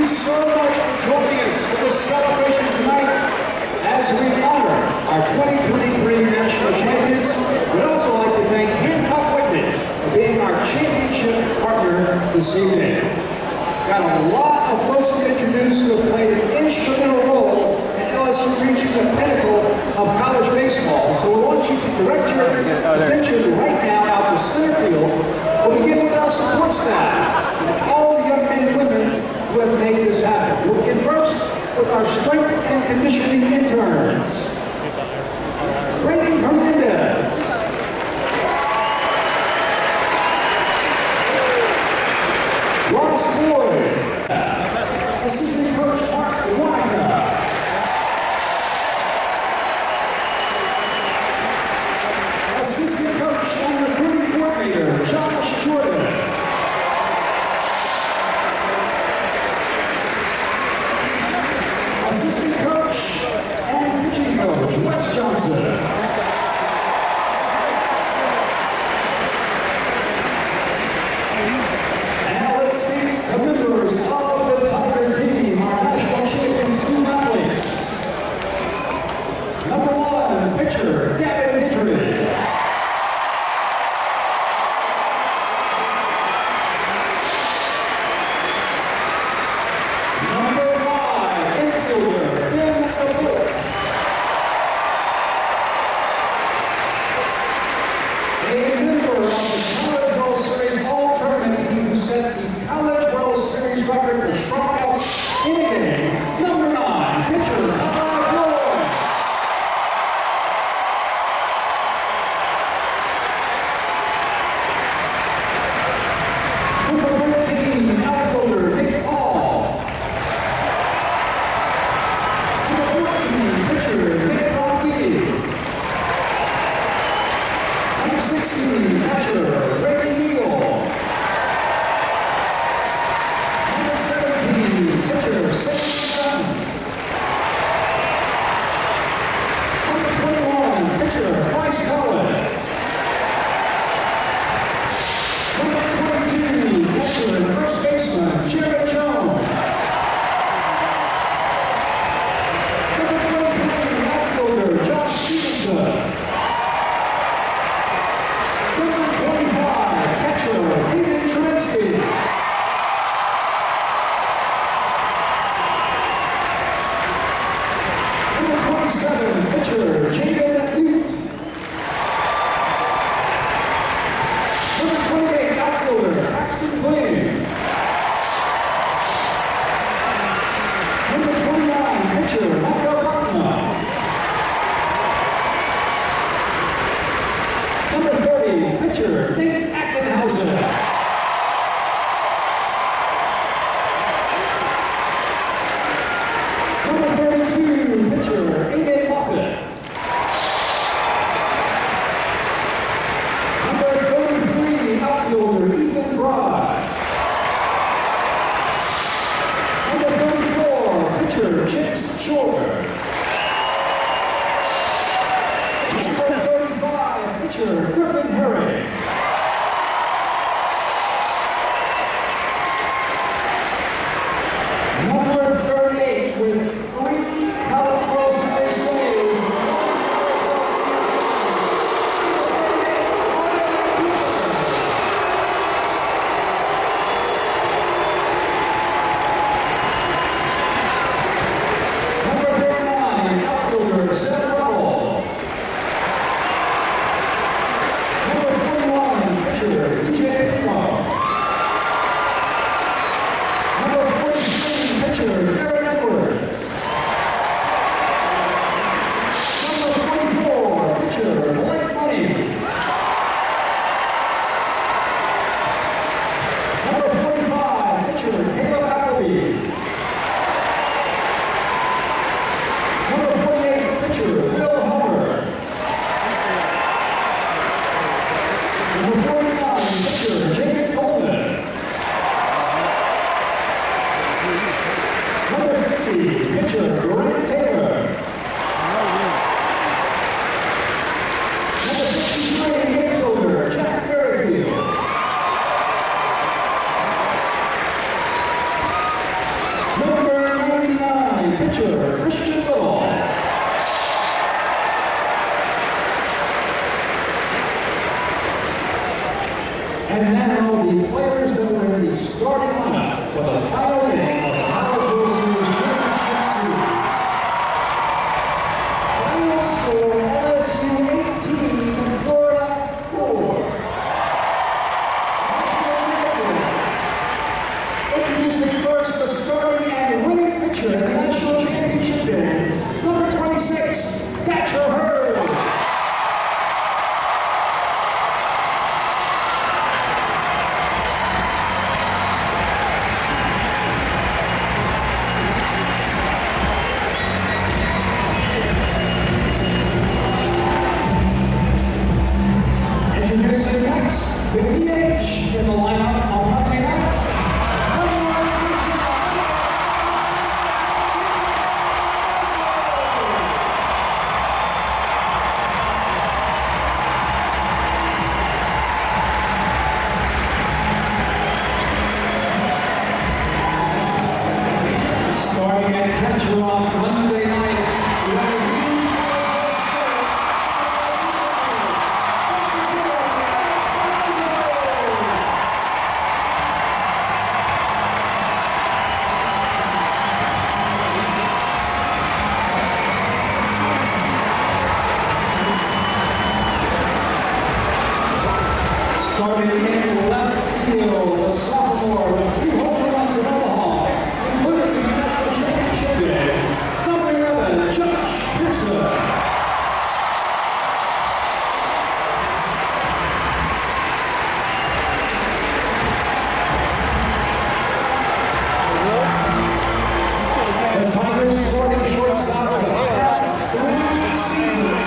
so much for joining us for this celebration tonight as we honor our 2023 national champions. We'd also like to thank Hancock Whitney for being our championship partner this evening. Got a lot of folks to introduce who have played an instrumental role in LSU reaching the pinnacle of college baseball. So we want you to direct your attention right now out to center field. We'll begin with our support staff and all the young men and women who have made this happen. We'll begin first with our strength and conditioning interns. Brady Hernandez. Ross Boyd. Assistant coach Mark Wanaka. Assistant coach and recruiting coordinator Josh Jordan. Assistant coach and pitching coach Wes Johnson. Members of the Tiger team, our national champions team athletes. Number 1, pitcher Gavin. Number 5, infielder Ben. A member of the College World Series All-Tournament team who set the College World Series record for strikeouts in a game. Number 9, pitcher Cruz. Number 13, outfielder Nick Hall. Number 14, pitcher Nick Monty. Number 16, catcher Ray Neal. Pitcher Seitz. Number 21, pitcher Bryce Collins. Number 22, pitcher first baseman Sharon. Number 23, outfielder Josh Stevenson. Number 25, catcher Tate. Pitcher Tate. Number 28, outfielder Paxton Quinn. Number 29, pitcher Michael Bartman. Number 30, pitcher Tate Hauser. Number 32, pitcher Tate Moffett. Number 33, outfielder Ethan Fry. Number 34, pitcher Chase Shorter. Number 35, pitcher Griffin Herring. Number 38, with 3 College World Series saves. Number 39, outfielder Seth Russell. Number 41, pitcher DJ Primo. Number 43, pitcher Aaron Edwards. Number 24, pitcher Blake Money. Number 45, pitcher Caleb Appleby. Number 48, pitcher Will Hauser. Number 49, pitcher Jacob Coleman. Number 50, pitcher Grant Taylor. Number 63, infielder Jack Merrifield. And now the players that were in the starting lineup for the final game of the Hauser Series Championship Series. Final score, LSU 18, Florida 4. National Champions. Introducing first the starting and winning pitcher in the National Championship game, number 26, Hauser. Introducing next, the DH in the lineup on Monday night. Starting at catcher off Monday night, we have a huge starting in left field, the sophomore with 2 home runs in Omaha, including the National Championship game, number 11, Belosa. The Tigers starting shortstop for the past 3 seasons.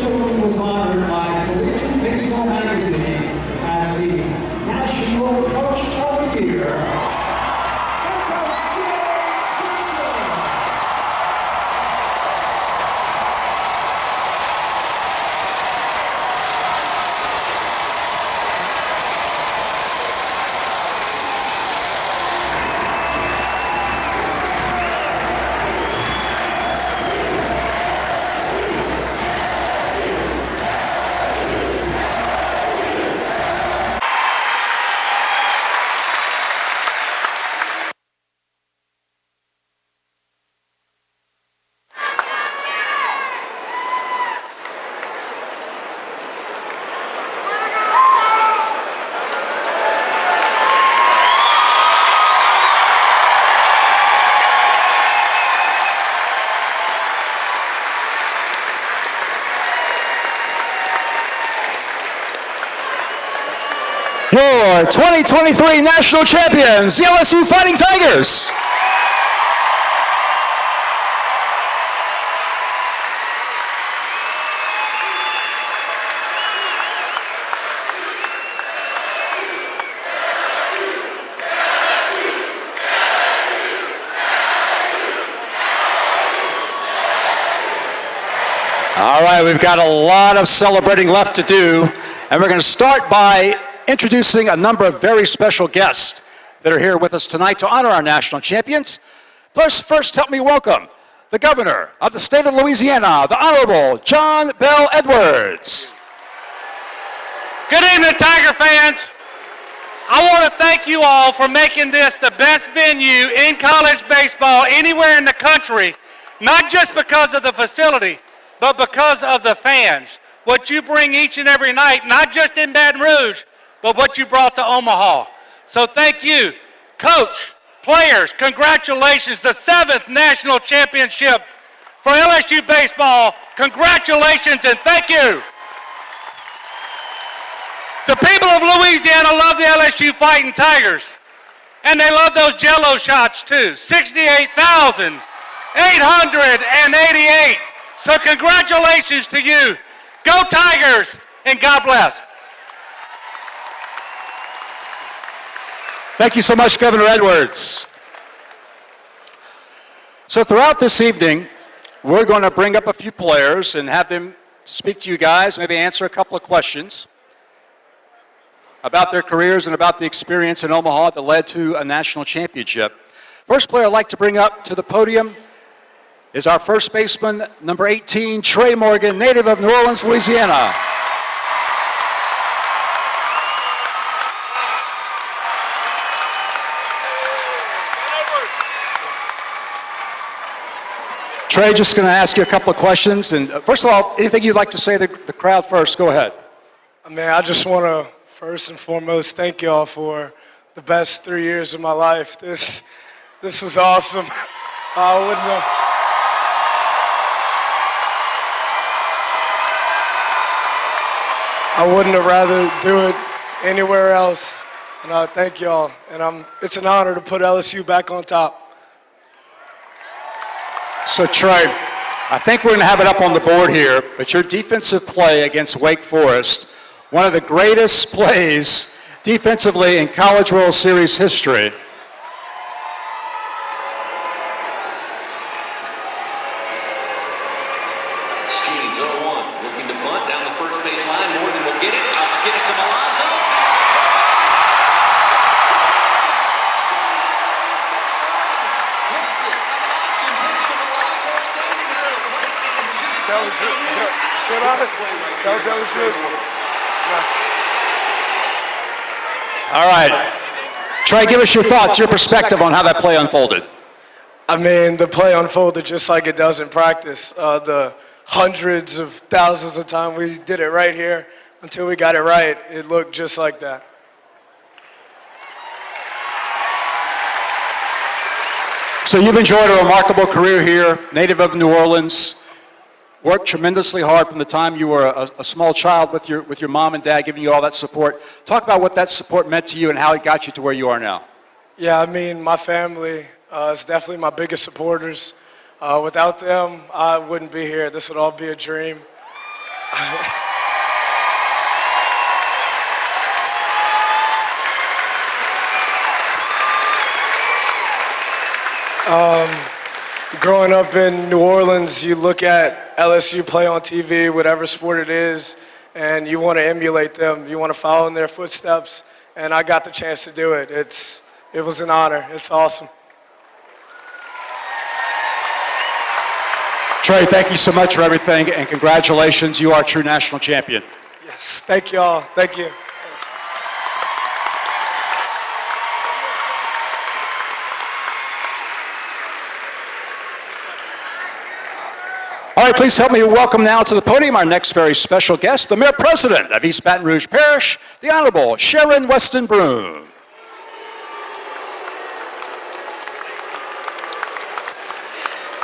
Sharon was honored by Collegiate Baseball Magazine as the National Coach of the Year. Your 2023 National Champions, the LSU Fighting Tigers. All right, we've got a lot of celebrating left to do, and we're going to start by introducing a number of very special guests that are here with us tonight to honor our national champions. First help me welcome the Governor of the state of Louisiana, the Honorable John Bell Edwards. Good evening, Tiger fans. I want to thank you all for making this the best venue in college baseball anywhere in the country, not just because of the facility, but because of the fans. What you bring each and every night, not just in Baton Rouge, but what you brought to Omaha. So thank you. Coach, players, congratulations. The 7th national championship for LSU baseball. Congratulations and thank you. The people of Louisiana love the LSU Fighting Tigers. And they love those Jell-O shots too. 68,888. So congratulations to you. Go Tigers and God bless. Thank you so much, Governor Edwards. So throughout this evening, we're going to bring up a few players and have them speak to you guys, maybe answer a couple of questions about their careers and about the experience in Omaha that led to a national championship. First player I'd like to bring up to the podium is our first baseman, number 18, Trey Morgan, native of New Orleans, Louisiana. Trey, just going to ask you a couple of questions. And first of all, anything you'd like to say to the crowd first, go ahead. I just want to first and foremost thank y'all for the best 3 years of my life. This was awesome. I wouldn't have rather do it anywhere else. And thank y'all. And it's an honor to put LSU back on top. So Trey, I think we're going to have it up on the board here, but your defensive play against Wake Forest, one of the greatest plays defensively in College World Series history. Steve's 0-1, looking to bunt down the first base line. Morgan will get it. Get it to Belosa. Tell the truth. Shut up. Don't tell the truth. No. All right. Trey, give us your thoughts, your perspective on how that play unfolded. The play unfolded just like it does in practice. The hundreds of thousands of times we did it right here until we got it right, it looked just like that. So you've enjoyed a remarkable career here, native of New Orleans. Worked tremendously hard from the time you were a small child with your mom and dad giving you all that support. Talk about what that support meant to you and how it got you to where you are now. Yeah, my family is definitely my biggest supporters. Without them, I wouldn't be here. This would all be a dream. Growing up in New Orleans, you look at LSU play on TV, whatever sport it is, and you want to emulate them. You want to follow in their footsteps, and I got the chance to do it. It was an honor. It's awesome. Trey, thank you so much for everything, and congratulations. You are a true national champion. Yes, thank you all. Thank you. All right, please help me welcome now to the podium our next very special guest, the Mayor President of East Baton Rouge Parish, the Honorable Sharon Weston Broome.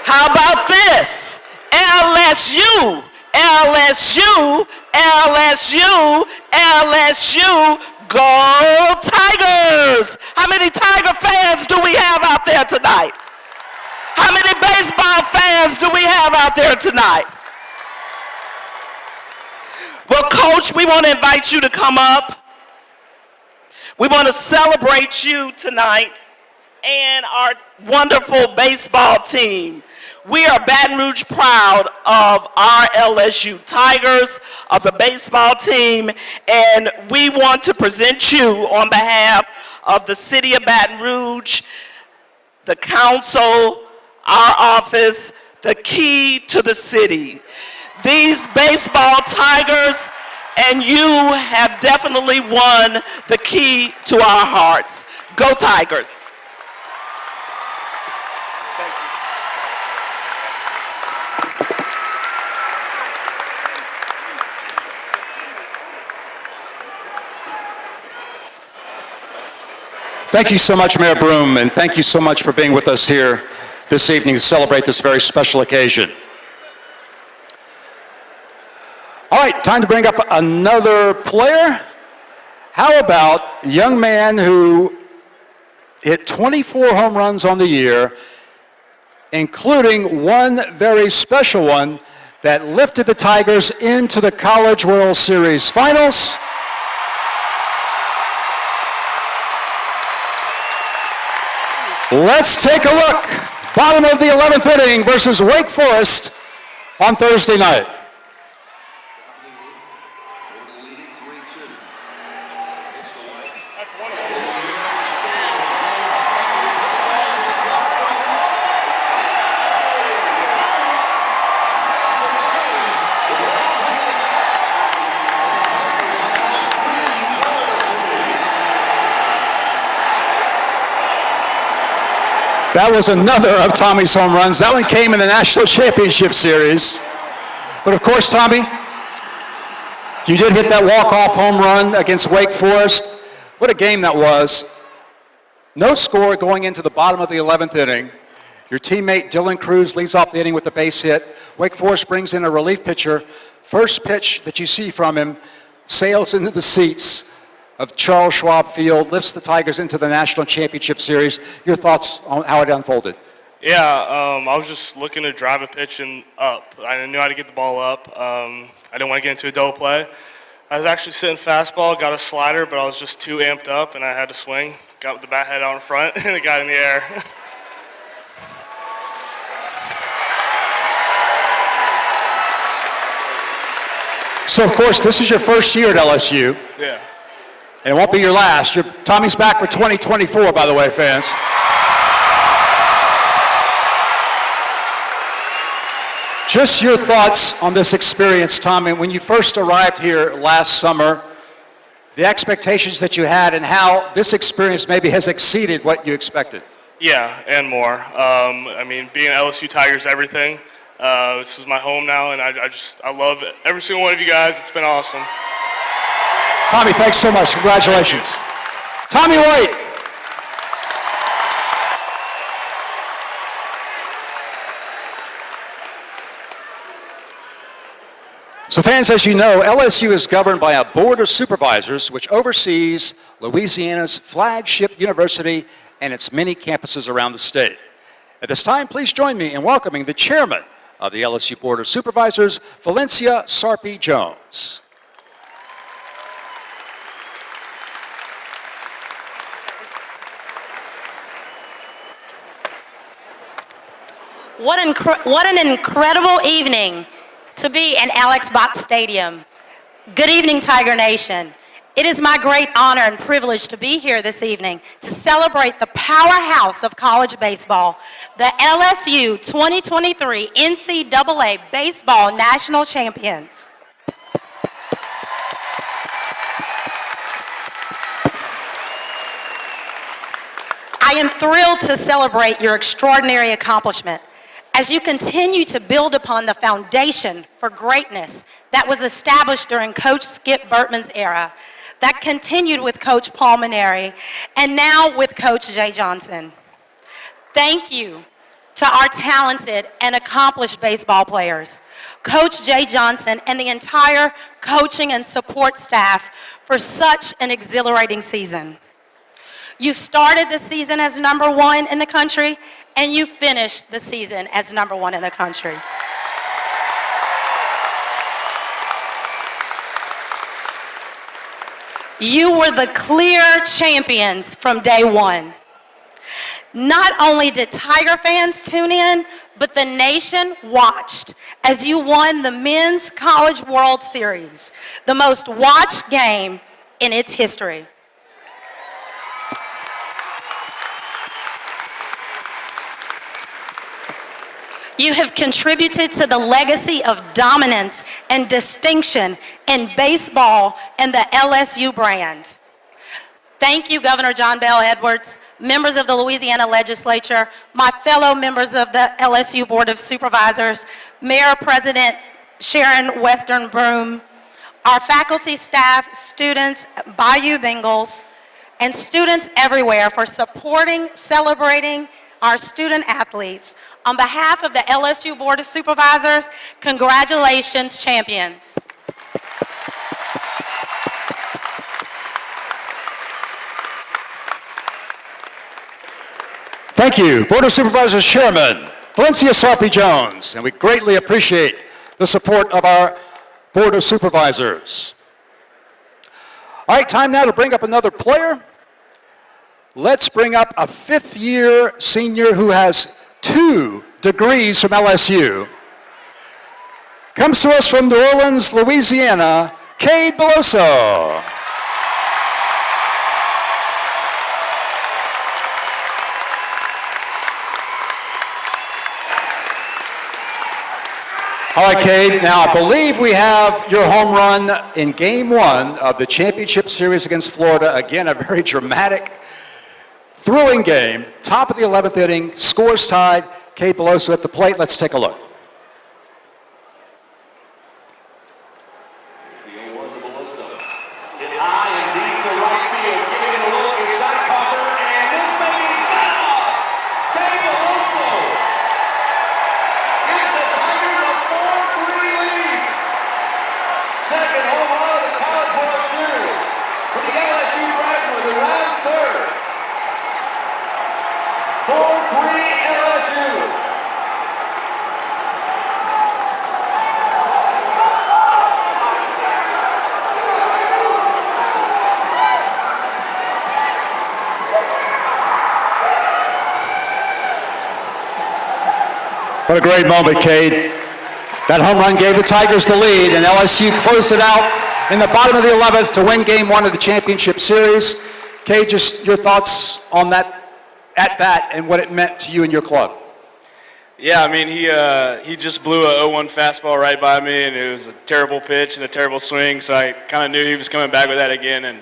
How about this? LSU, LSU, LSU, LSU, go Tigers! How many Tiger fans do we have out there tonight? How many baseball fans do we have out there tonight? Well, Coach, we want to invite you to come up. We want to celebrate you tonight and our wonderful baseball team. We are Baton Rouge proud of our LSU Tigers, of the baseball team, and we want to present you on behalf of the City of Baton Rouge, the council, our office, the key to the city. These baseball Tigers and you have definitely won the key to our hearts. Go Tigers. Thank you so much, Mayor Broome, and thank you so much for being with us here this evening to celebrate this very special occasion. All right, time to bring up another player. How about a young man who hit 24 home runs on the year, including one very special one that lifted the Tigers into the College World Series Finals. Let's take a look. Bottom of the 11th inning versus Wake Forest on Thursday night. That was another of Tommy's home runs. That one came in the National Championship Series. But of course, Tommy, you did hit that walk-off home run against Wake Forest. What a game that was. No score going into the bottom of the 11th inning. Your teammate Dylan Cruz leads off the inning with a base hit. Wake Forest brings in a relief pitcher. First pitch that you see from him sails into the seats of Charles Schwab Field, lifts the Tigers into the National Championship Series. Your thoughts on how it unfolded? Yeah, I was just looking to drive a pitch and up. I knew how to get the ball up. I didn't want to get into a double play. I was actually sitting fastball, got a slider, but I was just too amped up, and I had to swing. Got the bat head out in front, and it got in the air. So, of course, this is your first year at LSU. Yeah. And it won't be your last. Tommy's back for 2024, by the way, fans. Just your thoughts on this experience, Tommy. When you first arrived here last summer, the expectations that you had and how this experience maybe has exceeded what you expected. Yeah, and more. I mean, being LSU Tigers, everything. This is my home now, and I love every single one of you guys. It's been awesome. Tommy, thanks so much. Congratulations. Tommy White. So fans, as you know, LSU is governed by a board of supervisors which oversees Louisiana's flagship university and its many campuses around the state. At this time, please join me in welcoming the chairman of the LSU Board of Supervisors, Valencia Sarpy-Jones. What an incredible evening to be in Alex Bott Stadium. Good evening, Tiger Nation. It is my great honor and privilege to be here this evening to celebrate the powerhouse of college baseball, the LSU 2023 NCAA Baseball National Champions. I am thrilled to celebrate your extraordinary accomplishment as you continue to build upon the foundation for greatness that was established during Coach Skip Bertman's era, that continued with Coach Paul Maneri, and now with Coach Jay Johnson. Thank you to our talented and accomplished baseball players, Coach Jay Johnson and the entire coaching and support staff for such an exhilarating season. You started the season as #1 in the country, and you finished the season as #1 in the country. You were the clear champions from day one. Not only did Tiger fans tune in, but the nation watched as you won the Men's College World Series, the most watched game in its history. You have contributed to the legacy of dominance and distinction in baseball and the LSU brand. Thank you, Governor John Bell Edwards, members of the Louisiana Legislature, my fellow members of the LSU Board of Supervisors, Mayor President Sharon, Weston, Broome, our faculty, staff, students, Bayou Bengals, and students everywhere for supporting, celebrating our student athletes. On behalf of the LSU Board of Supervisors, congratulations, champions. Thank you, Board of Supervisors Chairman Valencia Sarpy-Jones, and we greatly appreciate the support of our Board of Supervisors. All right, time now to bring up another player. Let's bring up a fifth-year senior who has 2 degrees from LSU. Comes to us from New Orleans, Louisiana, Tate Belosa. All right, Cade, now I believe we have your home run in Game 1 of the championship series against Florida. Again, a very dramatic, thrilling game. Top of the 11th inning, scores tied. Cade Belosa at the plate. Let's take a look. The 0-1 to Belosa. Hit high and deep to right field. Giving it a look is shot cover, and this baby's gone! Cade Belosa gives the Tigers a 4-3 lead. Second home run of the College World Series for the LSU freshman who rounds third. 4-3 LSU. What a great moment, Cade. That home run gave the Tigers the lead, and LSU closed it out in the bottom of the 11th to win Game 1 of the championship series. Cade, just your thoughts on that at-bat and what it meant to you and your club. Yeah, I mean, he just blew a 0-1 fastball right by me, and it was a terrible pitch and a terrible swing, so I kind of knew he was coming back with that again, and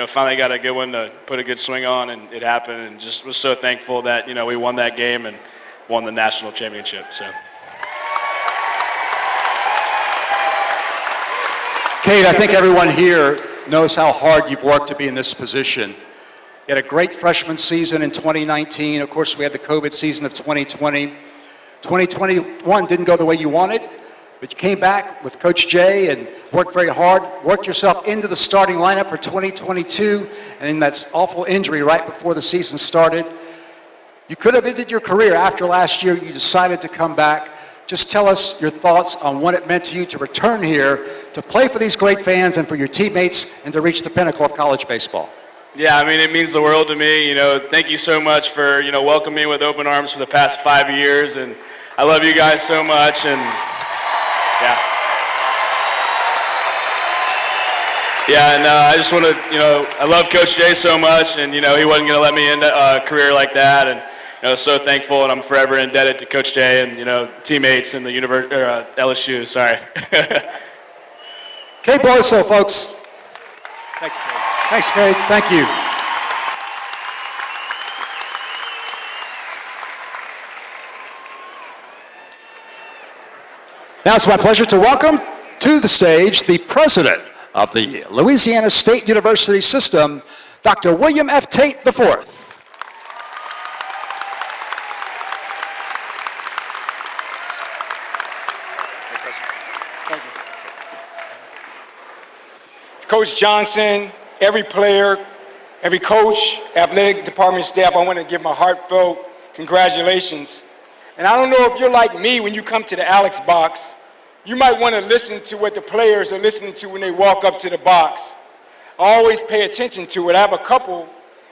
finally got a good one to put a good swing on, and it happened, and just was so thankful that we won that game and won the national championship. So. Cade, I think everyone here knows how hard you've worked to be in this position. You had a great freshman season in 2019. Of course, we had the COVID season of 2020. 2021 didn't go the way you wanted, but you came back with Coach Jay and worked very hard, worked yourself into the starting lineup for 2022, and then that awful injury right before the season started. You could have ended your career after last year. You decided to come back. just tell us your thoughts on what it meant to you to return here, to play for these great fans and for your teammates, and to reach the pinnacle of college baseball. Yeah, I mean, it means the world to me. Thank you so much for, welcoming me with open arms for the past 5 years. And I love you guys so much. And yeah. Yeah, and I just want to, I love Coach Jay so much. And, he wasn't going to let me end a career like that. And, so thankful. And I'm forever indebted to Coach Jay and, teammates in the LSU. Sorry. Kate Belosa, folks. Thank you, Kate. Thanks, Kate. Thank you. Now it's my pleasure to welcome to the stage the president of the Louisiana State University System, Dr. William F. Tate IV. Coach Johnson, every player, every coach, athletic department staff, I want to give my heartfelt congratulations. And I don't know if you're like me when you come to the Alex box, you might want to listen to what the players are listening to when they walk up to the box. I always pay attention to it. I have a couple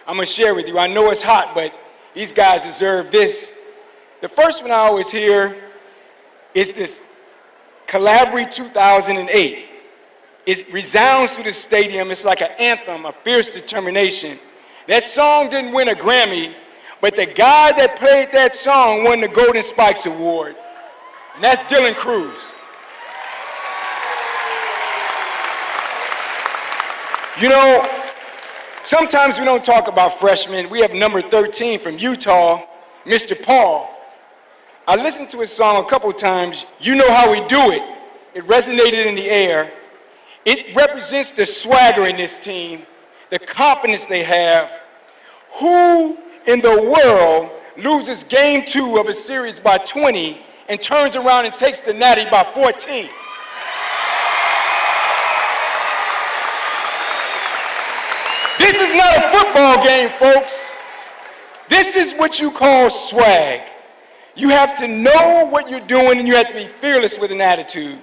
I'm going to share with you. I know it's hot, but these guys deserve this. The first one I always hear is this Calabria 2008. It resounds through the stadium. It's like an anthem, a fierce determination. That song didn't win a Grammy, but the guy that played that song won the Golden Spikes Award, and that's Dylan Cruz. Sometimes we don't talk about freshmen. We have number 13 from Utah, Mr. Paul. I listened to his song a couple times. You know how we do it. It resonated in the air. It represents the swagger in this team, the confidence they have. Who in the world loses game 2 of a series by 20 and turns around and takes the Natty by 14? This is not a football game, folks. This is what you call swag. You have to know what you're doing, and you have to be fearless with an attitude.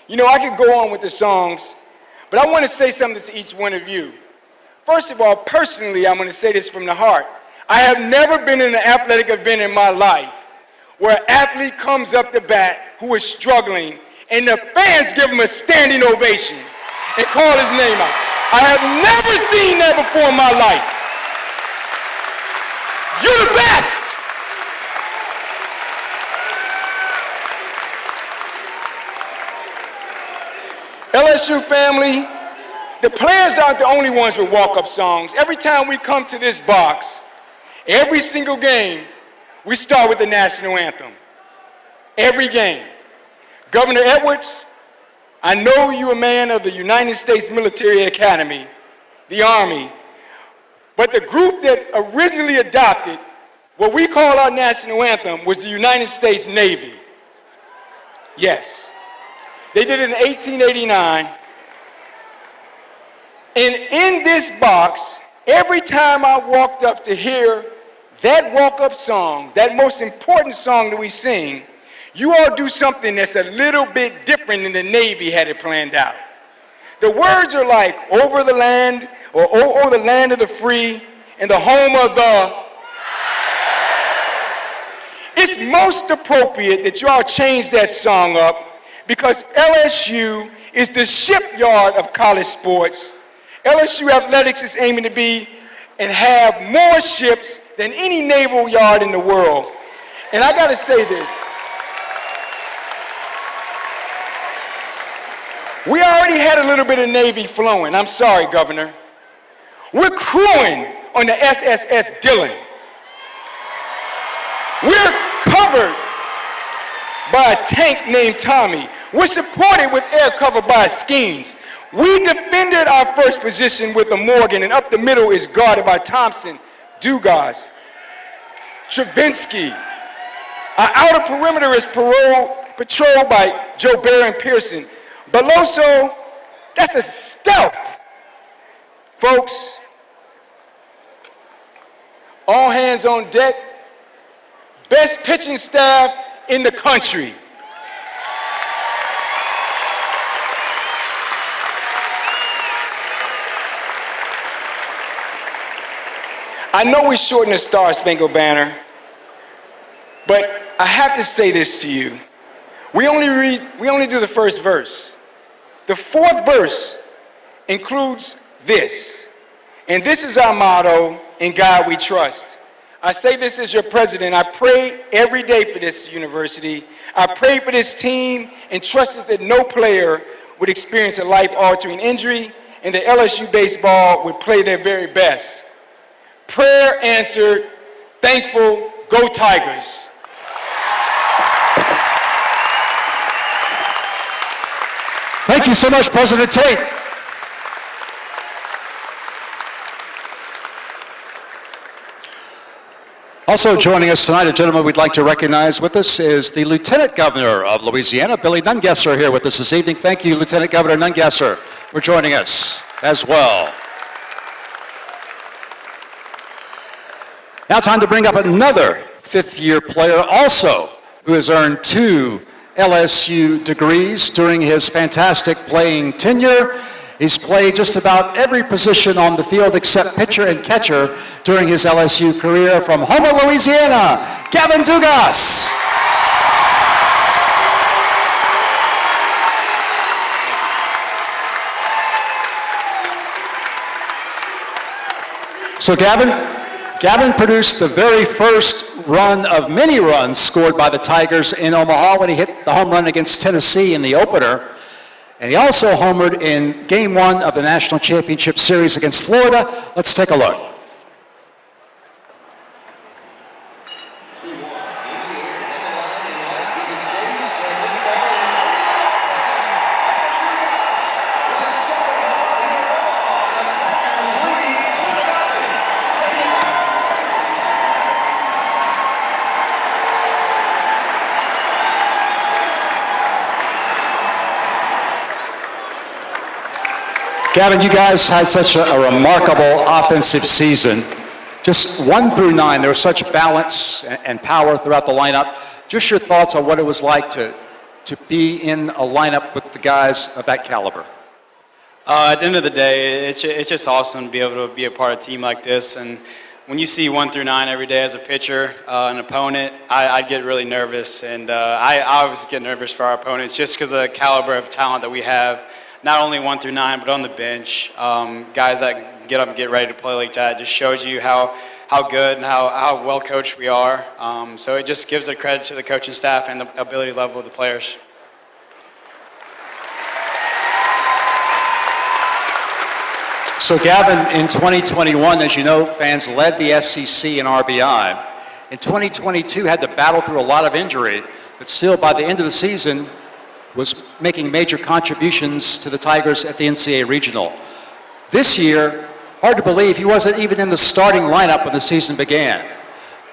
I could go on with the songs, but I want to say something to each one of you. First of all, personally, I'm going to say this from the heart. I have never been in an athletic event in my life where an athlete comes up the bat who is struggling, and the fans give him a standing ovation and call his name out. I have never seen that before in my life. You're the best. LSU family, the players aren't the only ones with walk-up songs. Every time we come to this box, every single game, we start with the national anthem. Every game. Governor Edwards, I know you're a man of the United States Military Academy, the Army, but the group that originally adopted what we call our national anthem was the United States Navy. Yes. They did it in 1889. And in this box, every time I walked up to hear that walk-up song, that most important song that we sing, you all do something that's a little bit different than the Navy had it planned out. The words are like, over the land, or over the land of the free, and the home of the... It's most appropriate that you all change that song up, because LSU is the shipyard of college sports. LSU athletics is aiming to be and have more ships than any naval yard in the world. And I gotta say this. We already had a little bit of Navy flowing. I'm sorry, Governor. We're crewing on the SSS Dillon. We're covered by a tank named Tommy. We're supported with air cover by Skeens. We defended our first position with the Morgan, and up the middle is guarded by Thompson, Dugas, Travinsky. Our outer perimeter is patrolled by Joe Barry and Pearson. Belosa, that's a stealth. Folks, all hands on deck, best pitching staff in the country. I know we shortened the Star Spangled Banner, but I have to say this to you. We only do the first verse. The fourth verse includes this. And this is our motto, "In God We Trust." I say this as your president. I pray every day for this university. I pray for this team and trusted that no player would experience a life-altering injury and that LSU baseball would play their very best. Prayer answered. Thankful. Go Tigers. Thank you so much, President Tate. Also joining us tonight, a gentleman we'd like to recognize with us is the Lieutenant Governor of Louisiana, Billy Nungesser, here with us this evening. Thank you, Lieutenant Governor Nungesser, for joining us as well. Now time to bring up another fifth-year player also who has earned 2 LSU degrees during his fantastic playing tenure. He's played just about every position on the field except pitcher and catcher during his LSU career. From Houma, Louisiana, Gavin Dugas. So Gavin produced the very first run of many runs scored by the Tigers in Omaha when he hit the home run against Tennessee in the opener. And he also homered in Game 1 of the National Championship Series against Florida. Let's take a look. Gavin, you guys had such a remarkable offensive season. Just 1 through 9, there was such balance and power throughout the lineup. Just your thoughts on what it was like to be in a lineup with the guys of that caliber. At the end of the day, it's just awesome to be able to be a part of a team like this. And when you see 1 through 9 every day as a pitcher, an opponent, I get really nervous. And I always get nervous for our opponents just because of the caliber of talent that we have. Not only 1 through 9, but on the bench, guys that get up and get ready to play like that. Just shows you how good and how well coached we are. So it just gives a credit to the coaching staff and the ability level of the players. So Gavin, in 2021, as you know, fans led the SEC in RBI. In 2022, had to battle through a lot of injury, but still by the end of the season, was making major contributions to the Tigers at the NCAA Regional. This year, hard to believe, he wasn't even in the starting lineup when the season began,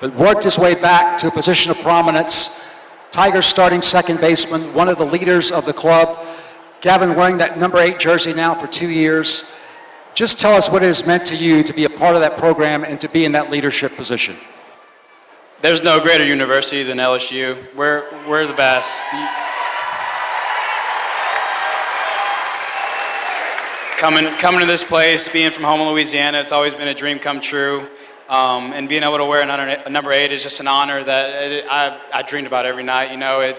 but worked his way back to a position of prominence. Tigers starting second baseman, one of the leaders of the club. Gavin wearing that number 8 jersey now for 2 years. Just tell us what it has meant to you to be a part of that program and to be in that leadership position. There's no greater university than LSU. We're the best. Coming to this place, being from Houma, Louisiana, it's always been a dream come true. And being able to wear a number 8 is just an honor that I dreamed about every night, you know.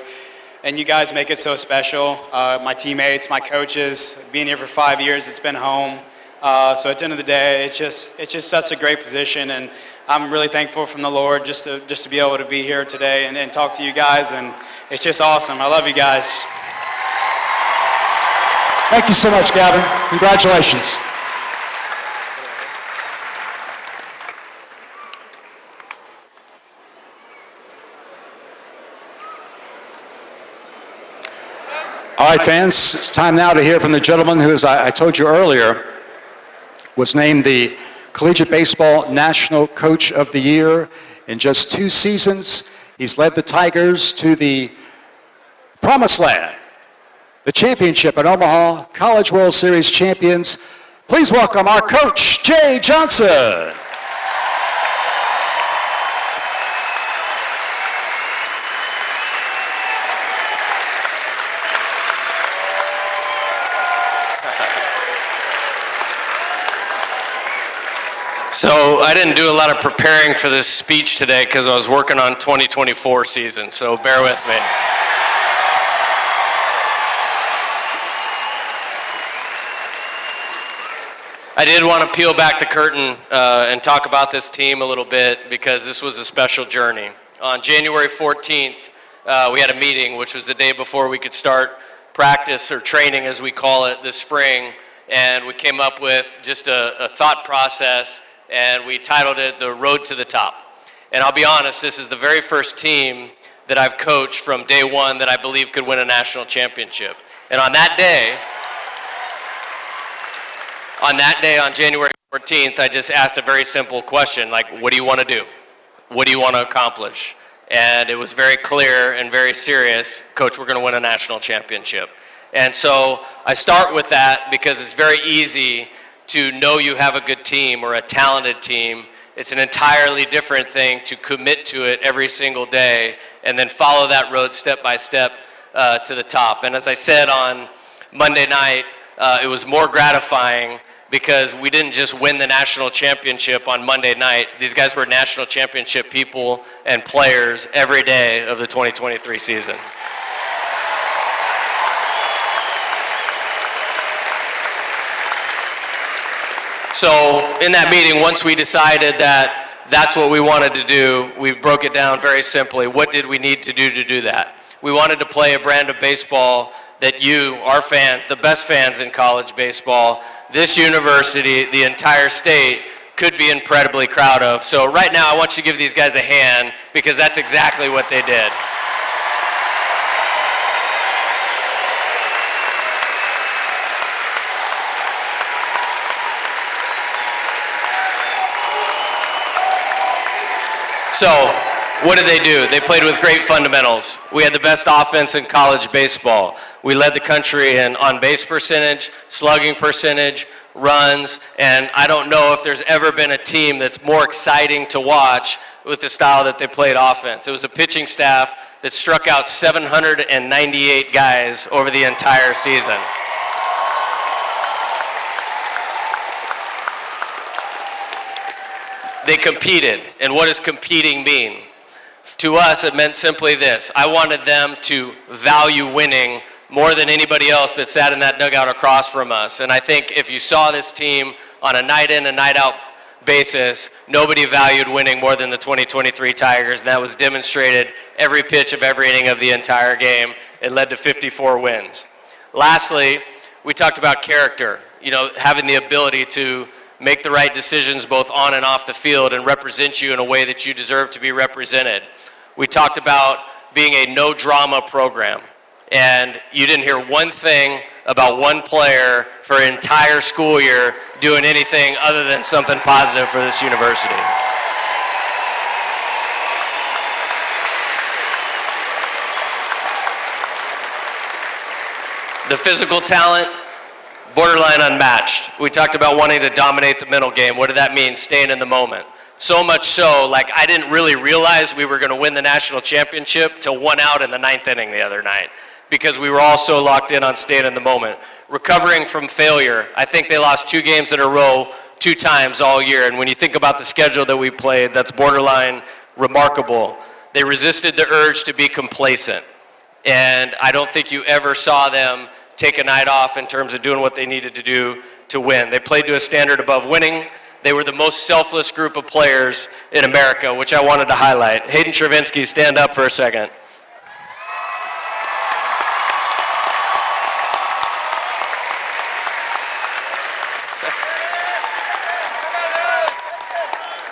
And you guys make it so special. My teammates, my coaches, being here for 5 years, it's been home. So at the end of the day, it's just such a great position, and I'm really thankful from the Lord just to be able to be here today and talk to you guys, and it's just awesome. I love you guys. Thank you so much, Gavin. Congratulations. All right, fans, it's time now to hear from the gentleman who, as I told you earlier, was named the Collegiate Baseball National Coach of the Year. In just 2 seasons, he's led the Tigers to the Promised Land, the championship at Omaha, College World Series champions. Please welcome our coach, Jay Johnson. So I didn't do a lot of preparing for this speech today because I was working on 2024 season, so bear with me. I did want to peel back the curtain and talk about this team a little bit because this was a special journey. On January 14th, we had a meeting, which was the day before we could start practice or training, as we call it, this spring, and we came up with just a thought process, and we titled it The Road to the Top. And I'll be honest, this is the very first team that I've coached from day one that I believe could win a national championship. And on that day, on January 14th, I just asked a very simple question, like, what do you want to do? What do you want to accomplish? And it was very clear and very serious, Coach, we're going to win a national championship. And so I start with that because it's very easy to know you have a good team or a talented team. It's an entirely different thing to commit to it every single day and then follow that road step by step to the top. And as I said on Monday night, it was more gratifying because we didn't just win the national championship on Monday night. These guys were national championship people and players every day of the 2023 season. So in that meeting, once we decided that that's what we wanted to do, we broke it down very simply. What did we need to do that? We wanted to play a brand of baseball that you, our fans, the best fans in college baseball, this university, the entire state, could be incredibly proud of. So right now, I want you to give these guys a hand because that's exactly what they did. So, what did they do? They played with great fundamentals. We had the best offense in college baseball. We led the country in on-base percentage, slugging percentage, runs, and I don't know if there's ever been a team that's more exciting to watch with the style that they played offense. It was a pitching staff that struck out 798 guys over the entire season. They competed, and what does competing mean? To us, it meant simply this. I wanted them to value winning more than anybody else that sat in that dugout across from us. And I think if you saw this team on a night in and night out basis, nobody valued winning more than the 2023 Tigers, and that was demonstrated every pitch of every inning of the entire game. It led to 54 wins. Lastly, we talked about character, having the ability to make the right decisions both on and off the field and represent you in a way that you deserve to be represented. We talked about being a no-drama program, and you didn't hear one thing about one player for an entire school year doing anything other than something positive for this university. The physical talent, borderline unmatched. We talked about wanting to dominate the mental game. What did that mean? Staying in the moment. So much so, I didn't really realize we were going to win the national championship till 1 out in the 9th inning the other night because we were all so locked in on staying in the moment. Recovering from failure. I think they lost 2 games in a row 2 times all year, and when you think about the schedule that we played, that's borderline remarkable. They resisted the urge to be complacent, and I don't think you ever saw them take a night off in terms of doing what they needed to do to win. They played to a standard above winning. They were the most selfless group of players in America, which I wanted to highlight. Hayden Travinsky, stand up for a second.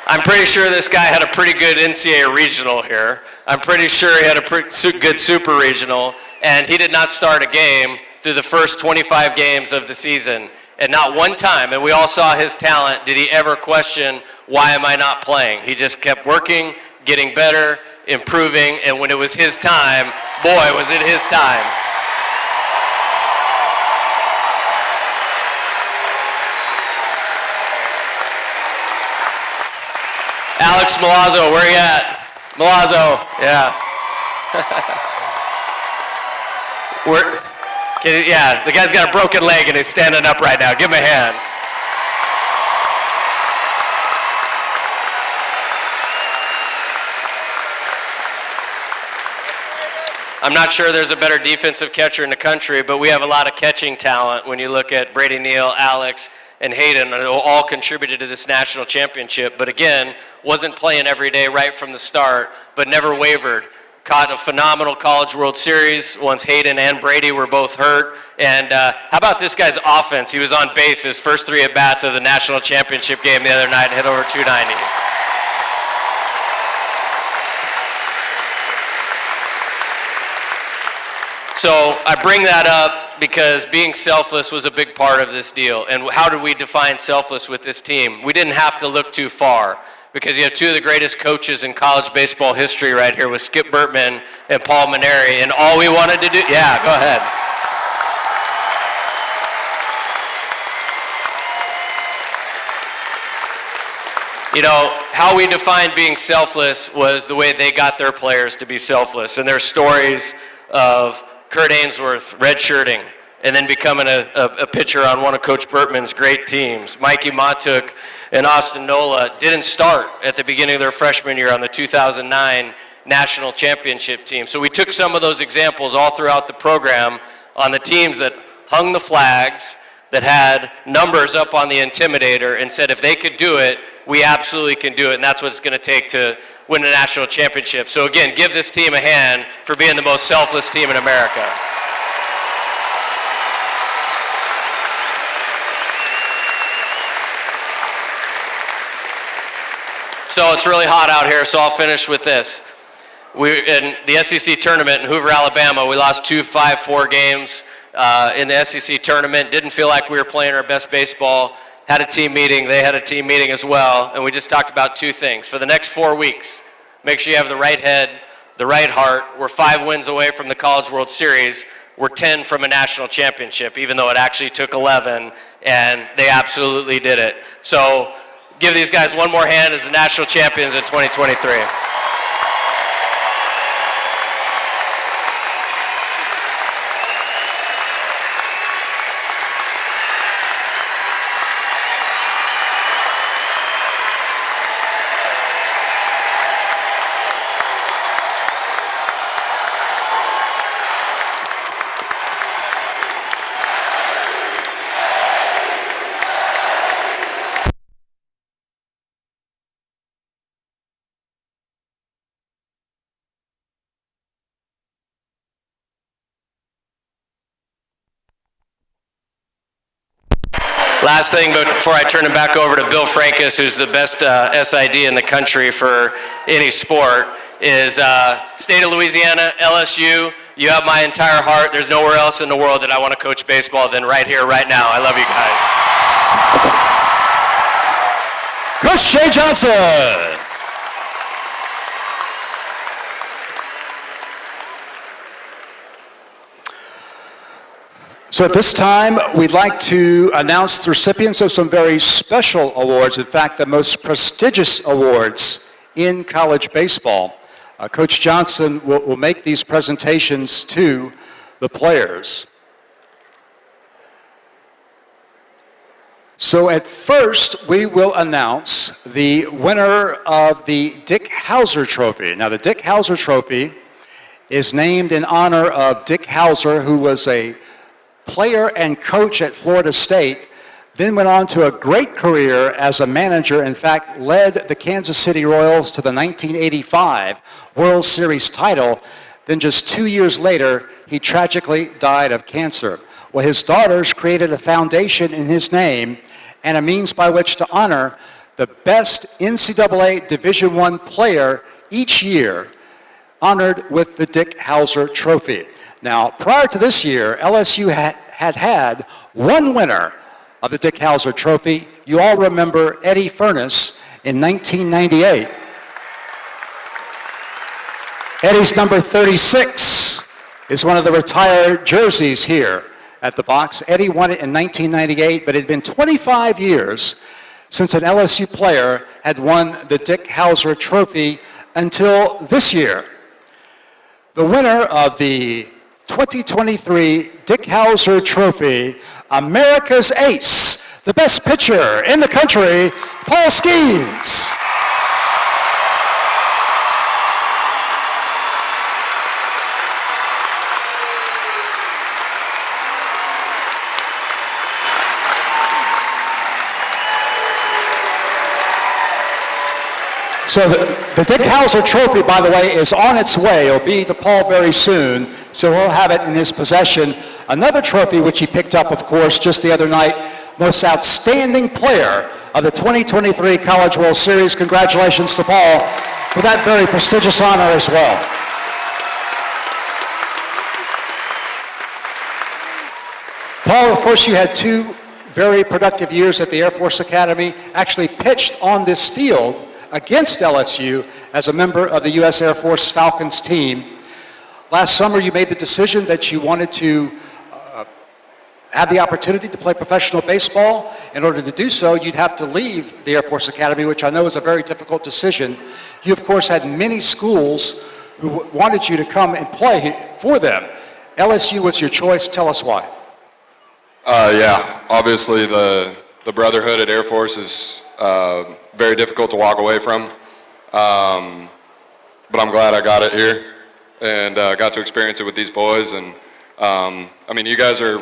I'm pretty sure this guy had a pretty good NCAA regional here. I'm pretty sure he had a pretty good super regional, and he did not start a game through the first 25 games of the season. And not one time, and we all saw his talent, did he ever question, why am I not playing? He just kept working, getting better, improving, and when it was his time, boy, was it his time. Alex Milazzo, where you at? Milazzo, yeah. Yeah, the guy's got a broken leg and he's standing up right now. Give him a hand. I'm not sure there's a better defensive catcher in the country, but we have a lot of catching talent when you look at Brady Neal, Alex, and Hayden, who all contributed to this national championship. But again, wasn't playing every day right from the start, but never wavered. Caught a phenomenal College World Series once Hayden and Brady were both hurt. And how about this guy's offense? He was on base his first 3 at-bats of the national championship game the other night and hit over 290. So I bring that up because being selfless was a big part of this deal. And how did we define selfless with this team? We didn't have to look too far, because you have 2 of the greatest coaches in college baseball history right here with Skip Bertman and Paul Maneri, and all we wanted to do, yeah, go ahead. You know, how we defined being selfless was the way they got their players to be selfless, and their stories of Kurt Ainsworth redshirting and then becoming a pitcher on one of Coach Bertman's great teams. Mikey Matuk and Austin Nola didn't start at the beginning of their freshman year on the 2009 National Championship team. So we took some of those examples all throughout the program on the teams that hung the flags, that had numbers up on the Intimidator, and said if they could do it, we absolutely can do it, and that's what it's going to take to win a national championship. So again, give this team a hand for being the most selfless team in America. So it's really hot out here, so I'll finish with this. In the SEC tournament in Hoover, Alabama, we lost 2 5-4 games in the SEC tournament. Didn't feel like we were playing our best baseball. Had a team meeting, they had a team meeting as well, and we just talked about 2 things. For the next 4 weeks, make sure you have the right head, the right heart. We're 5 wins away from the College World Series. We're 10 from a national championship, even though it actually took 11, and they absolutely did it. So give these guys one more hand as the national champions in 2023. Last thing before I turn it back over to Bill Frankus, who's the best SID in the country for any sport, is state of Louisiana, LSU. You have my entire heart. There's nowhere else in the world that I want to coach baseball than right here, right now. I love you guys. Coach Jay Johnson. So at this time, we'd like to announce the recipients of some very special awards, in fact, the most prestigious awards in college baseball. Coach Johnson will make these presentations to the players. So at first, we will announce the winner of the Dick Hauser Trophy. Now, the Dick Hauser Trophy is named in honor of Dick Hauser, who was a player and coach at Florida State, then went on to a great career as a manager. In fact, led the Kansas City Royals to the 1985 World Series title. Then just 2 years later, he tragically died of cancer. Well, his daughters created a foundation in his name and a means by which to honor the best NCAA Division I player each year, honored with the Dick Hauser Trophy. Now, prior to this year, LSU had one winner of the Dick Hauser Trophy. You all remember Eddie Furness in 1998. Eddie's number 36 is one of the retired jerseys here at the box. Eddie won it in 1998, but it had been 25 years since an LSU player had won the Dick Hauser Trophy until this year. The winner of the 2023 Dick Hauser Trophy, America's ace, the best pitcher in the country, Paul Skeens. So the Dick Hauser Trophy, by the way, is on its way. It'll be to Paul very soon, so he'll have it in his possession. Another trophy, which he picked up, of course, just the other night, Most Outstanding Player of the 2023 College World Series. Congratulations to Paul for that very prestigious honor as well. Paul, of course, you had 2 very productive years at the Air Force Academy, actually pitched on this field against LSU as a member of the U.S. Air Force Falcons team. Last summer, you made the decision that you wanted to have the opportunity to play professional baseball. In order to do so, you'd have to leave the Air Force Academy, which I know is a very difficult decision. You, of course, had many schools who wanted you to come and play for them. LSU was your choice. Tell us why. Yeah, obviously the brotherhood at Air Force is very difficult to walk away from, but I'm glad I got it here and got to experience it with these boys. And I mean, you guys are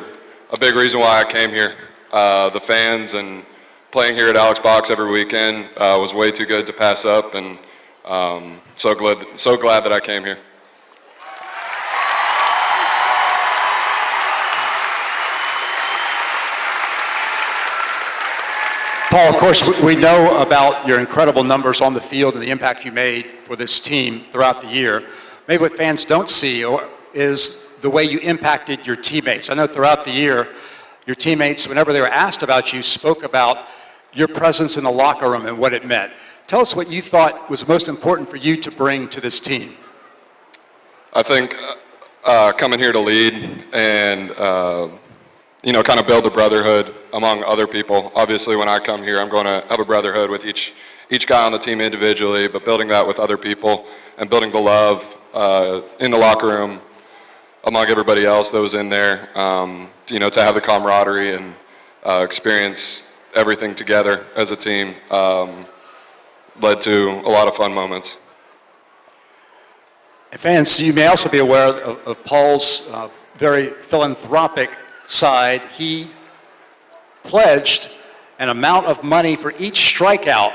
a big reason why I came here. The fans and playing here at Alex Box every weekend was way too good to pass up, and so glad that I came here. Paul, of course, we know about your incredible numbers on the field and the impact you made for this team throughout the year. Maybe what fans don't see is the way you impacted your teammates. I know throughout the year, your teammates, whenever they were asked about you, spoke about your presence in the locker room and what it meant. Tell us what you thought was most important for you to bring to this team. I think coming here to lead and kind of build a brotherhood among other people. Obviously, when I come here, I'm going to have a brotherhood with each guy on the team individually, but building that with other people and building the love in the locker room among everybody else that was in there, to have the camaraderie and experience everything together as a team led to a lot of fun moments. And fans, you may also be aware of Paul's very philanthropic side. He pledged an amount of money for each strikeout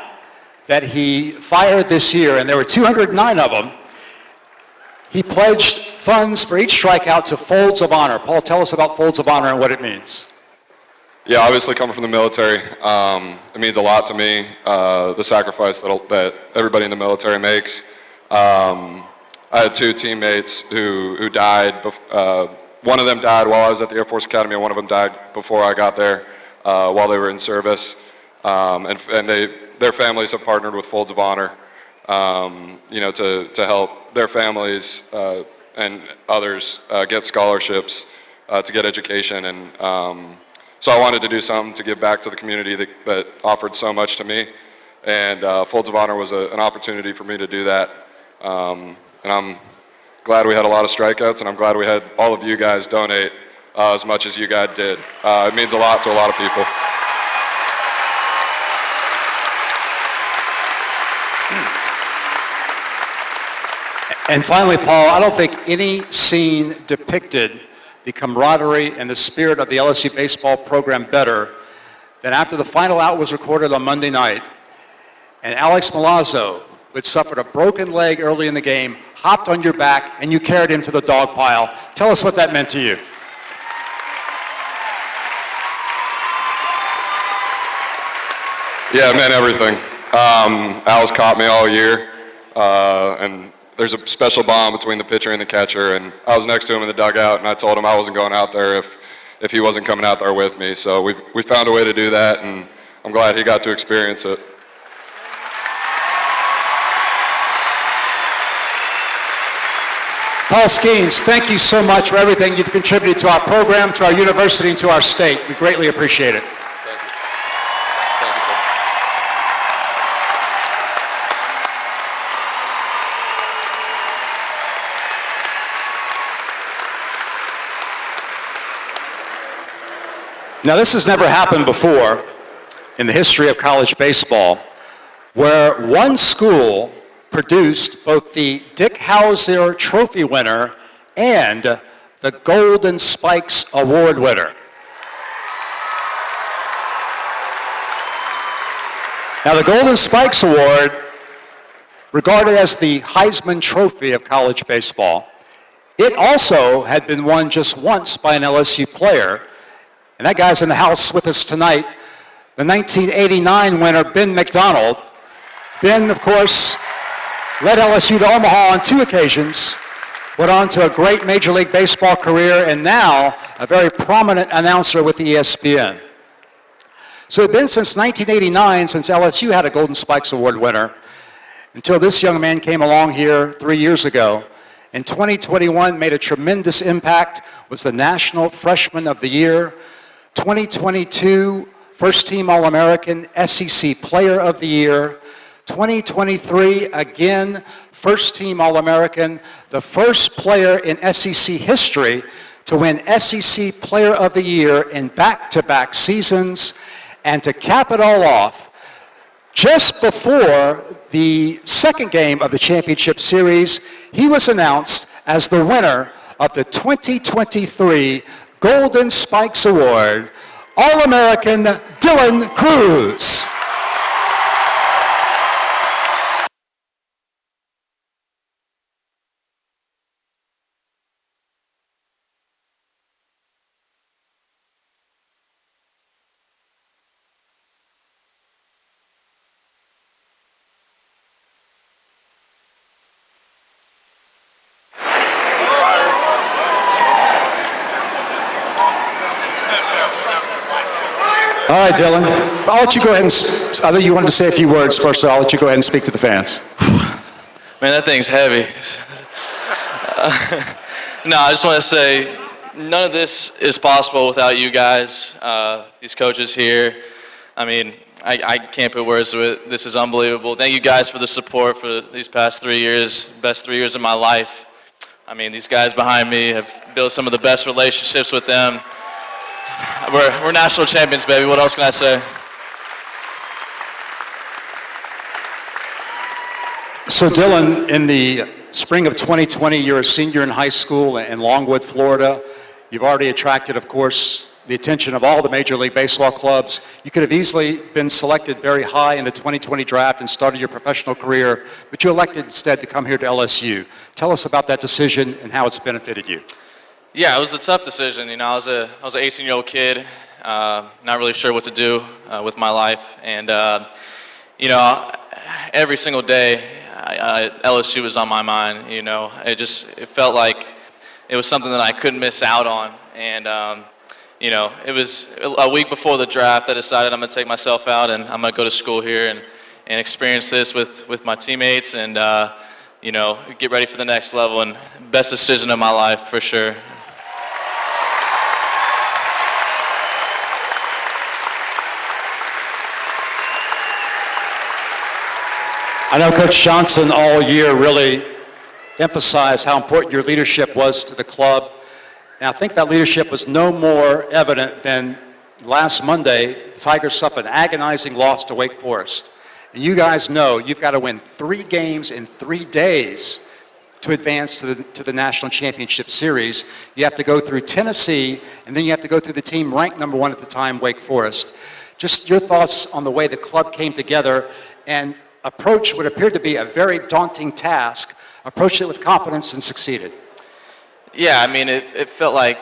that he fired this year, and there were 209 of them. He pledged funds for each strikeout to Folds of Honor. Paul, tell us about Folds of Honor and what it means. Yeah, obviously coming from the military, it means a lot to me, the sacrifice that everybody in the military makes. I had 2 teammates who died. One of them died while I was at the Air Force Academy, and one of them died before I got there while they were in service. And their families have partnered with Folds of Honor, to help their families and others get scholarships to get education. And so I wanted to do something to give back to the community that offered so much to me. And Folds of Honor was an opportunity for me to do that. And I'm glad we had a lot of strikeouts, and I'm glad we had all of you guys donate as much as you guys did. It means a lot to a lot of people. And finally, Paul, I don't think any scene depicted the camaraderie and the spirit of the LSU baseball program better than after the final out was recorded on Monday night, and Alex Milazzo, who had suffered a broken leg early in the game, hopped on your back, and you carried him to the dog pile. Tell us what that meant to you. Yeah, it meant everything. Al's caught me all year, and there's a special bond between the pitcher and the catcher, and I was next to him in the dugout, and I told him I wasn't going out there if he wasn't coming out there with me. So we found a way to do that, and I'm glad he got to experience it. Paul Skeens, thank you so much for everything you've contributed to our program, to our university, and to our state. We greatly appreciate it. Thank you. Thank you, sir. Now, this has never happened before in the history of college baseball, where one school produced both the Dick Hauser Trophy winner and the Golden Spikes Award winner. Now, the Golden Spikes Award regarded as the Heisman Trophy of college baseball. It also had been won just once by an LSU player, and that guy's in the house with us tonight, the 1989 winner, Ben McDonald. Ben, of course, led LSU to Omaha on 2 occasions, went on to a great Major League Baseball career, and now a very prominent announcer with ESPN. So it's been since 1989 since LSU had a Golden Spikes Award winner, until this young man came along here 3 years ago. In 2021, made a tremendous impact, was the National Freshman of the Year, 2022 First Team All-American, SEC Player of the Year, 2023, again, First Team All-American, the first player in SEC history to win SEC Player of the Year in back-to-back seasons, and to cap it all off, just before the second game of the championship series, he was announced as the winner of the 2023 Golden Spikes Award, All-American Dylan Cruz. All right, Dylan, I'll let you go ahead and, I know you wanted to say a few words first, so I'll let you go ahead and speak to the fans. Man, that thing's heavy. No, I just want to say, none of this is possible without you guys, these coaches here. I mean, I can't put words to it. This is unbelievable. Thank you guys for the support for these past 3 years, best 3 years of my life. I mean, these guys behind me have built some of the best relationships with them. We're national champions, baby. What else can I say? So Dylan, in the spring of 2020, you're a senior in high school in Longwood, Florida. You've already attracted, of course, the attention of all the Major League Baseball clubs. You could have easily been selected very high in the 2020 draft and started your professional career, but you elected instead to come here to LSU. Tell us about that decision and how it's benefited you. Yeah, it was a tough decision. You know, I was an 18-year-old kid, not really sure what to do with my life, and you know, every single day, LSU was on my mind. You know, it felt like it was something that I couldn't miss out on, and you know, it was a week before the draft. I decided I'm gonna take myself out and I'm gonna go to school here and experience this with my teammates, and you know, get ready for the next level. And best decision of my life for sure. I know Coach Johnson all year really emphasized how important your leadership was to the club. And I think that leadership was no more evident than last Monday, the Tigers suffered an agonizing loss to Wake Forest. And you guys know you've got to win 3 games in 3 days to advance to the National Championship Series. You have to go through Tennessee, and then you have to go through the team ranked number 1 at the time, Wake Forest. Just your thoughts on the way the club came together and approached what appeared to be a very daunting task, approached it with confidence and succeeded. Yeah, I mean, it felt like,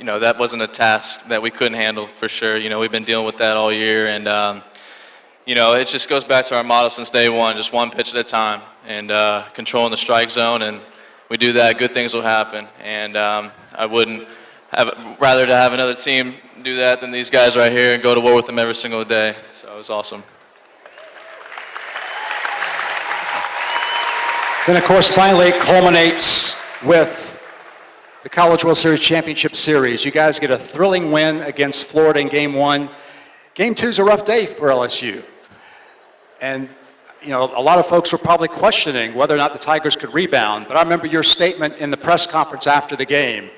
you know, that wasn't a task that we couldn't handle for sure. You know, we've been dealing with that all year, and, you know, it just goes back to our motto since day one, just one pitch at a time, and controlling the strike zone, and we do that, good things will happen. And I wouldn't rather to have another team do that than these guys right here and go to war with them every single day. So it was awesome. Then, of course, finally it culminates with the College World Series Championship Series. You guys get a thrilling win against Florida in Game 1. Game 2 is a rough day for LSU. And, you know, a lot of folks were probably questioning whether or not the Tigers could rebound. But I remember your statement in the press conference after the game.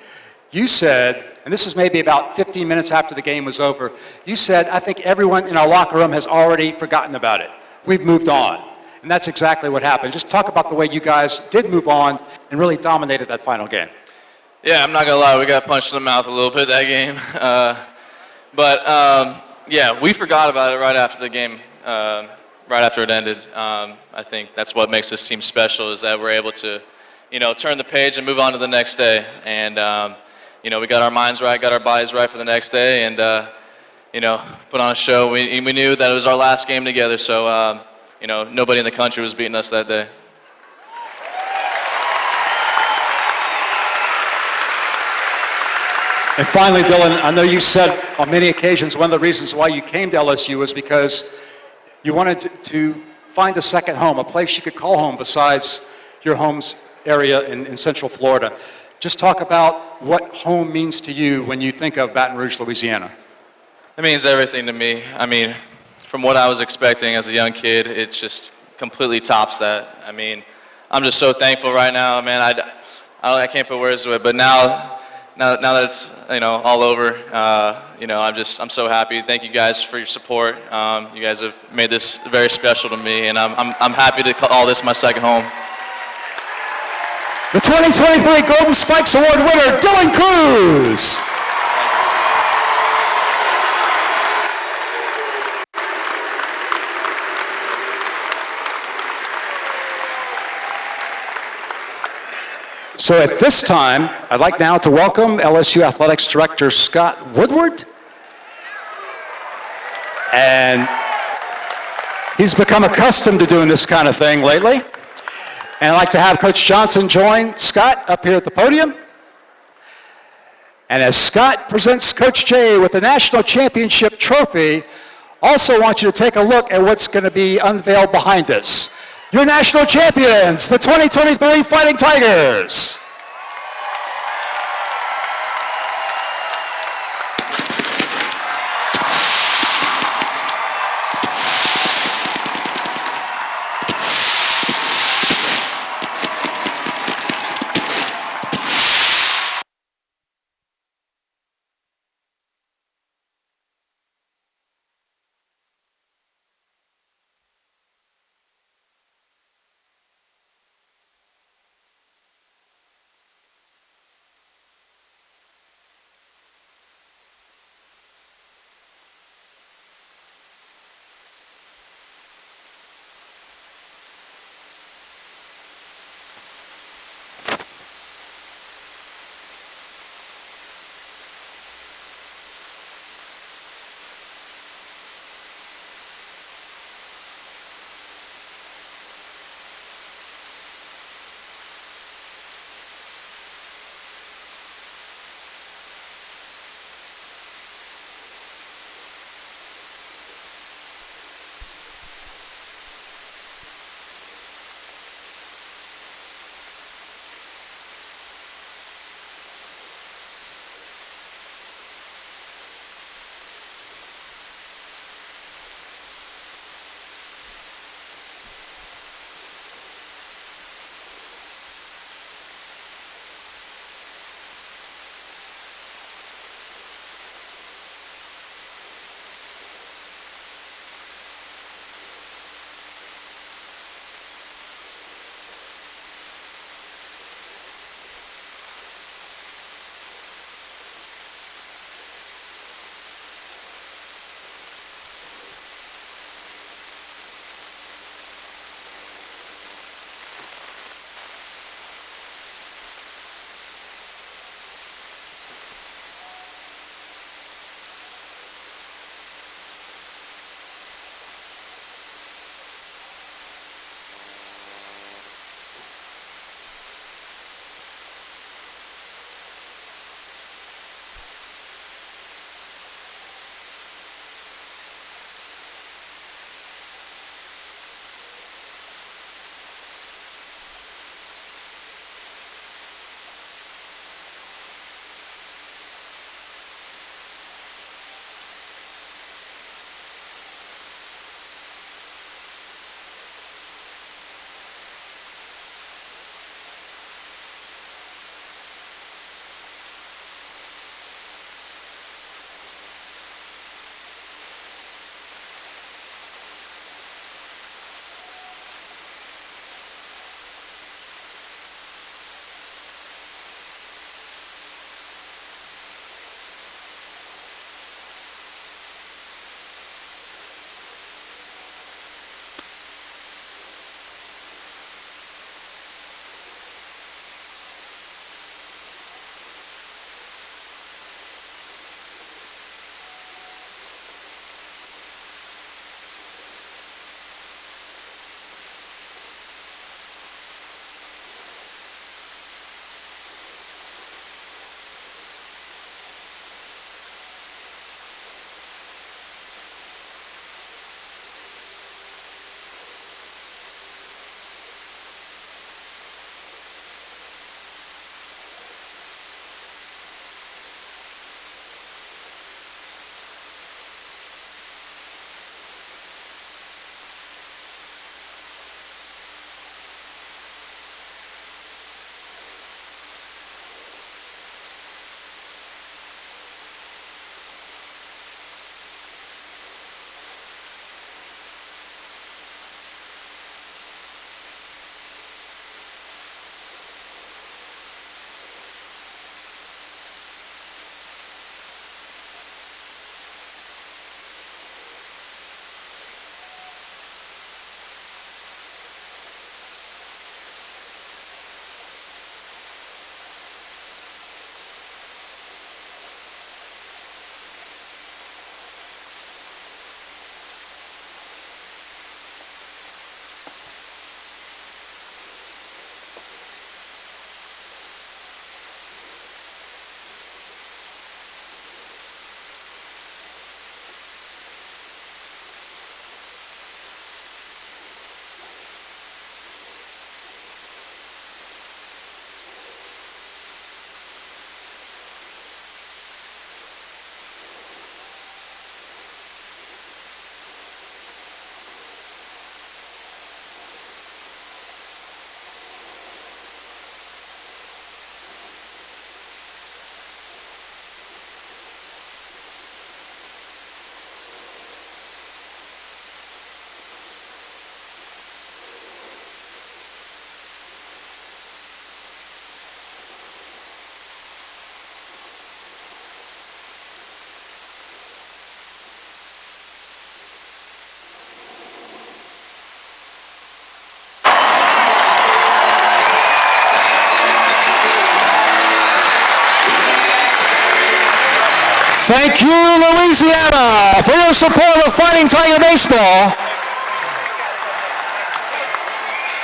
You said, and this is maybe about 15 minutes after the game was over, you said, I think everyone in our locker room has already forgotten about it. We've moved on. And that's exactly what happened. Just talk about the way you guys did move on and really dominated that final game. Yeah, I'm not going to lie. We got punched in the mouth a little bit that game. But yeah, we forgot about it right after the game. right after it ended. I think that's what makes this team special, is that we're able to, turn the page and move on to the next day. And, we got our minds right, got our bodies right for the next day, and, put on a show. We knew that it was our last game together, so, nobody in the country was beating us that day. And finally, Dylan, I know you said on many occasions one of the reasons why you came to LSU was because you wanted to find a second home, a place you could call home besides your home's area in Central Florida. Just talk about what home means to you when you think of Baton Rouge, Louisiana. It means everything to me. I mean, from what I was expecting as a young kid, it just completely tops that. I mean, I'm just so thankful right now, man. I can't put words to it, but now that it's all over, I'm so happy. Thank you guys for your support. You guys have made this very special to me, and I'm happy to call this my second home. The 2023 Golden Spikes Award winner, Dylan Cruz. So at this time, I'd like now to welcome LSU Athletics Director Scott Woodward. And he's become accustomed to doing this kind of thing lately. And I'd like to have Coach Johnson join Scott up here at the podium. And as Scott presents Coach Jay with the National Championship Trophy, also want you to take a look at what's going to be unveiled behind us. Your national champions, the 2023 Fighting Tigers. Thank you, Louisiana, for your support of Fighting Tiger Baseball.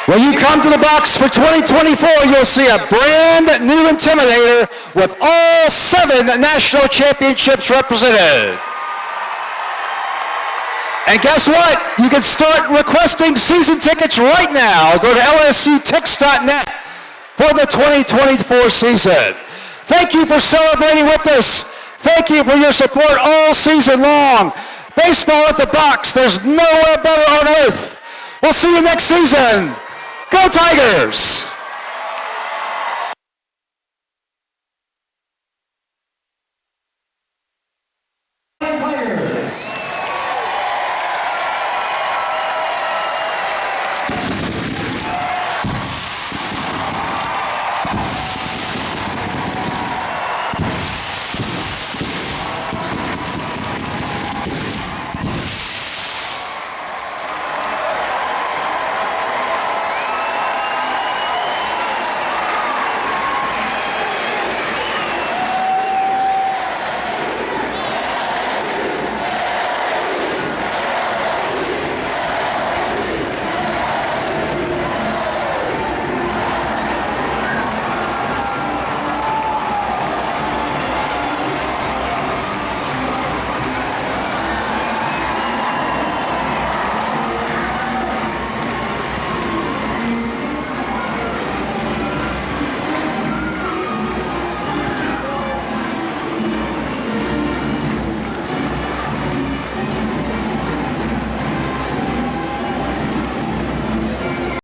When you come to the box for 2024, you'll see a brand new Intimidator with all 7 national championships represented. And guess what? You can start requesting season tickets right now. Go to lsutix.net for the 2024 season. Thank you for celebrating with us. Thank you for your support all season long. Baseball at the box, there's nowhere better on earth. We'll see you next season. Go Tigers! Tigers.